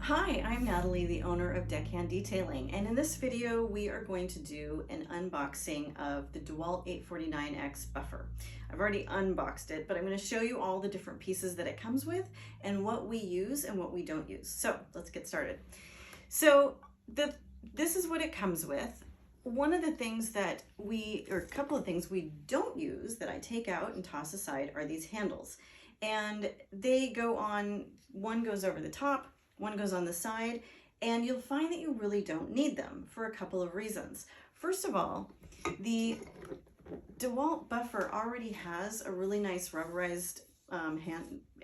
Hi, I'm Natalie, the owner of Deckhand Detailing, and in this video we are going to do an unboxing of the DeWalt 849x buffer. I've already unboxed it, but I'm going to show you all the different pieces that it comes with and what we use and what we don't use. So let's get started. So this is what it comes with. One of the things that a couple of things we don't use that I take out and toss aside are these handles. And they go on, one goes over the top, one goes on the side, and you'll find that you really don't need them for a couple of reasons. First of all, the DeWalt buffer already has a really nice rubberized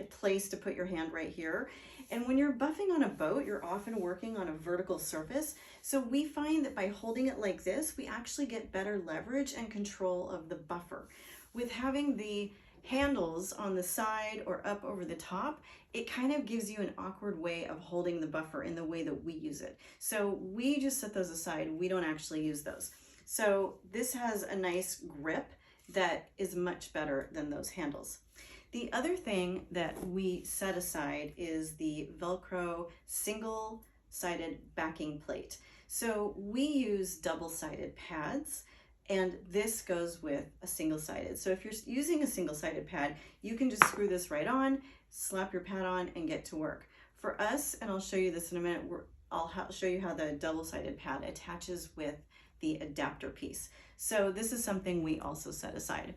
place to put your hand right here. And when you're buffing on a boat, you're often working on a vertical surface. So we find that by holding it like this, we actually get better leverage and control of the buffer. With having the handles on the side or up over the top, it kind of gives you an awkward way of holding the buffer in the way that we use it. So we just set those aside. We don't actually use those. So this has a nice grip that is much better than those handles. The other thing that we set aside is the Velcro single-sided backing plate. So we use double-sided pads, and this goes with a single-sided. So if you're using a single-sided pad, you can just screw this right on, slap your pad on, and get to work. For us, and I'll show you this in a minute, I'll show you how the double-sided pad attaches with the adapter piece. So this is something we also set aside.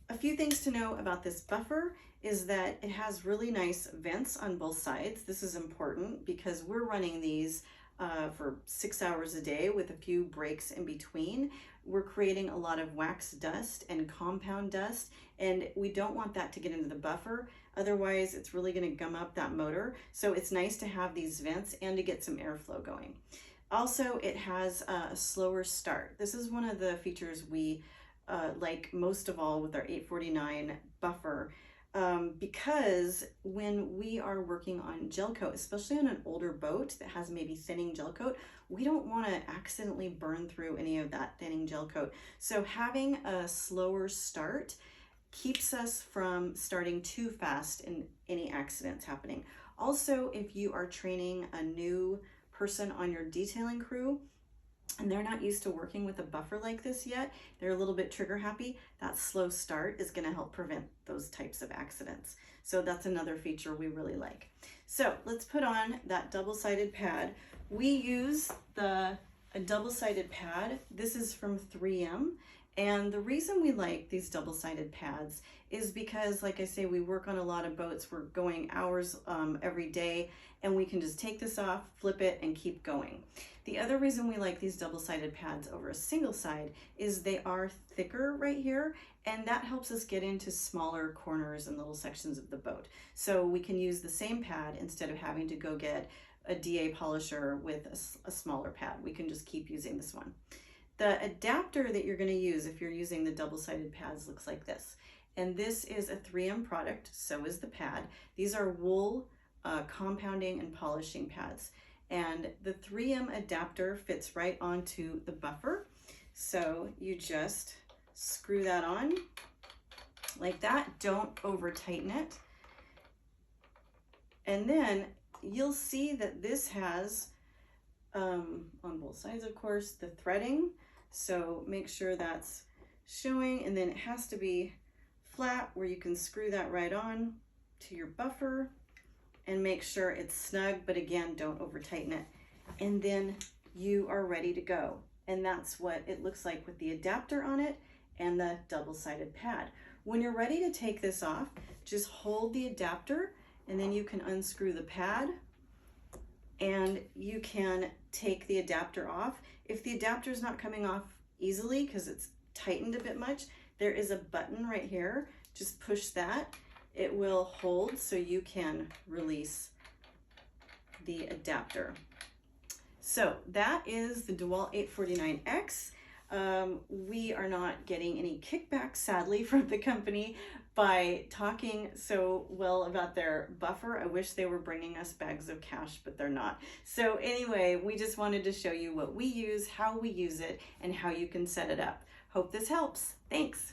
A few things to know about this buffer is that it has really nice vents on both sides. This is important because we're running these for 6 hours a day with a few breaks in between. We're creating a lot of wax dust and compound dust, and we don't want that to get into the buffer. Otherwise, it's really going to gum up that motor. So it's nice to have these vents and to get some airflow going. Also, it has a slower start. This is one of the features we like most of all with our 849 buffer. Because when we are working on gel coat, especially on an older boat that has maybe thinning gel coat, we don't want to accidentally burn through any of that thinning gel coat. So having a slower start keeps us from starting too fast and any accidents happening. Also, if you are training a new person on your detailing crew, and they're not used to working with a buffer like this yet, they're a little bit trigger happy, that slow start is going to help prevent those types of accidents. So that's another feature we really like. So let's put on that double-sided pad. We use a double-sided pad. This is from 3M. And the reason we like these double-sided pads is because, like I say, we work on a lot of boats. We're going hours every day, and we can just take this off, flip it, and keep going. The other reason we like these double-sided pads over a single side is they are thicker right here, and that helps us get into smaller corners and little sections of the boat. So we can use the same pad instead of having to go get a DA polisher with a smaller pad. We can just keep using this one. The adapter that you're going to use if you're using the double-sided pads looks like this. And this is a 3M product, so is the pad. These are wool compounding and polishing pads. And the 3M adapter fits right onto the buffer. So you just screw that on like that. Don't over tighten it. And then you'll see that this has, on both sides of course, the threading. So make sure that's showing, and then it has to be flat where you can screw that right on to your buffer and make sure it's snug, but again, don't over tighten it. And then you are ready to go. And that's what it looks like with the adapter on it and the double-sided pad. When you're ready to take this off, just hold the adapter and then you can unscrew the pad and you can take the adapter off. If the adapter is not coming off easily because it's tightened a bit much, there is a button right here. Just push that. It will hold so you can release the adapter. So that is the DeWalt 849x. We are not getting any kickback, sadly, from the company by talking so well about their buffer. I wish they were bringing us bags of cash, but they're not. So anyway, we just wanted to show you what we use, how we use it, and how you can set it up. Hope this helps. Thanks.